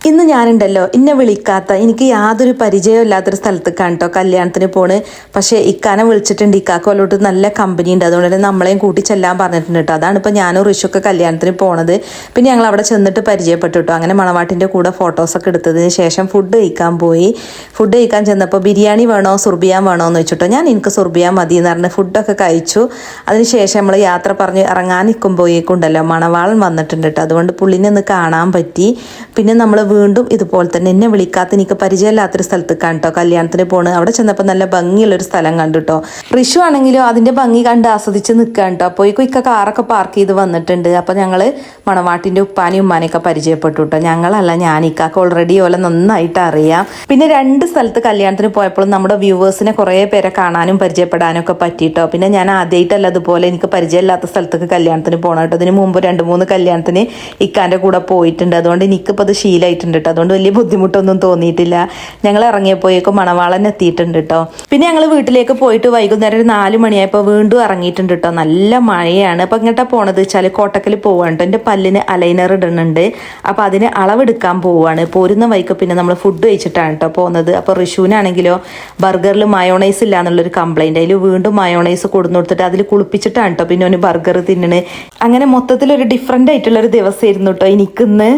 ഇന്ന് ഞാനുണ്ടല്ലോ ഇന്നെ വിളിക്കാത്ത എനിക്ക് യാതൊരു പരിചയവും ഇല്ലാത്തൊരു സ്ഥലത്തേക്കാണ് കേട്ടോ കല്യാണത്തിന് പോണ്. പക്ഷേ ഇക്കാനെ വിളിച്ചിട്ടുണ്ട്. ഇക്കാക്ക് വല്ലോട്ട് നല്ല കമ്പനി ഉണ്ട്, അതുകൊണ്ട് തന്നെ നമ്മളെയും കൂട്ടി ചെല്ലാൻ പറഞ്ഞിട്ടുണ്ട് കേട്ടോ. അതാണ് ഇപ്പോൾ ഞാനും ഋഷുക്കെ കല്യാണത്തിന് പോണത്. പിന്നെ ഞങ്ങൾ അവിടെ ചെന്നിട്ട് പരിചയപ്പെട്ടു കേട്ടോ. അങ്ങനെ മണവാട്ടിൻ്റെ കൂടെ ഫോട്ടോസൊക്കെ എടുത്തതിന് ശേഷം ഫുഡ് കഴിക്കാൻ പോയി. ഫുഡ് കഴിക്കാൻ ചെന്നപ്പോൾ ബിരിയാണി വേണോ സുർബിയാൻ വേണോ എന്ന് വെച്ചിട്ടോ. ഞാൻ എനിക്ക് സുർബിയാൻ മതി എന്ന് പറഞ്ഞ് ഫുഡൊക്കെ കഴിച്ചു. അതിനുശേഷം നമ്മൾ യാത്ര പറഞ്ഞ് ഇറങ്ങാൻ നിൽക്കുമ്പോഴേക്കുണ്ടല്ലോ മണവാളൻ വന്നിട്ടുണ്ട് കേട്ടോ. അതുകൊണ്ട് പുള്ളിനെ ഒന്ന് കാണാൻ പറ്റി. പിന്നെ നമ്മൾ വീണ്ടും ഇതുപോലെ തന്നെ എന്നെ വിളിക്കാത്ത എനിക്ക് പരിചയമില്ലാത്തൊരു സ്ഥലത്തേക്കാണ് കേട്ടോ കല്യാണത്തിന് പോണ്. അവിടെ ചെന്നപ്പോൾ നല്ല ഭംഗിയുള്ളൊരു സ്ഥലം കണ്ടു കേട്ടോ. ഋഷു ആണെങ്കിലോ അതിൻ്റെ ഭംഗി കണ്ട് ആസ്വദിച്ച് നിൽക്കാൻ കേട്ടോ. അപ്പോഴേക്കും ഇക്ക കാറൊക്കെ പാർക്ക് ചെയ്ത് വന്നിട്ടുണ്ട്. അപ്പോൾ ഞങ്ങൾ മണവാട്ടിൻ്റെ ഉപ്പാനെയും ഉമ്മാനെയൊക്കെ പരിചയപ്പെട്ടു കേട്ടോ. ഞങ്ങളല്ല, ഞാൻ ഇക്കാക്ക് ഓൾറെഡി ഓലെ നന്നായിട്ട് അറിയാം. പിന്നെ 2 സ്ഥലത്ത് കല്യാണത്തിന് പോയപ്പോഴും നമ്മുടെ വ്യൂവേഴ്സിനെ കുറേ പേരെ കാണാനും പരിചയപ്പെടാനും ഒക്കെ പറ്റിയിട്ടോ. പിന്നെ ഞാൻ ആദ്യമായിട്ടല്ല അതുപോലെ എനിക്ക് പരിചയമില്ലാത്ത സ്ഥലത്തേക്ക് കല്യാണത്തിന് പോകണം കേട്ടോ. ഇതിന് മുമ്പ് 2-3 കല്യാണത്തിന് ഇക്കാൻ്റെ കൂടെ പോയിട്ടുണ്ട്. അതുകൊണ്ട് എനിക്കിപ്പോൾ അത് ശീലമായിട്ടുണ്ട് കേട്ടോ. അതുകൊണ്ട് വലിയ ബുദ്ധിമുട്ടൊന്നും തോന്നിയിട്ടില്ല. ഞങ്ങൾ ഇറങ്ങിയപ്പോഴേക്കും മണവാളൻ എത്തിയിട്ടുണ്ട് കേട്ടോ. പിന്നെ ഞങ്ങൾ വീട്ടിലേക്ക് പോയിട്ട് വൈകുന്നേരം ഒരു 4 മണിയായപ്പോൾ വീണ്ടും ഇറങ്ങിയിട്ടുണ്ട് കേട്ടോ. നല്ല മഴയാണ്. അപ്പോൾ ഇങ്ങോട്ടാണ് പോണത് വെച്ചാൽ കോട്ടക്കൽ പോവാണ് കേട്ടോ. എൻ്റെ പല്ലിന് അലൈനർ ഇടുന്നുണ്ട്. അപ്പോൾ അതിന് അളവെടുക്കാൻ പോവുകയാണ്. പോരുന്ന വൈക്ക് പിന്നെ നമ്മൾ ഫുഡ് കഴിച്ചിട്ടാണ് കേട്ടോ പോകുന്നത്. അപ്പോൾ ഋഷുവിനാണെങ്കിലോ ബർഗറിൽ മയോണൈസ് ഇല്ല എന്നുള്ളൊരു കംപ്ലൈൻറ്റ്. അതിൽ വീണ്ടും മയോണൈസ് കൊടുന്നു കൊടുത്തിട്ട് അതിൽ കുളിപ്പിച്ചിട്ടാണ് കേട്ടോ പിന്നെ ഒരു ബർഗർ തിന്നണ്. അങ്ങനെ മൊത്തത്തിലൊരു ഡിഫറെൻ്റ് ആയിട്ടുള്ളൊരു ദിവസമായിരുന്നു കേട്ടോ എനിക്കിന്ന്.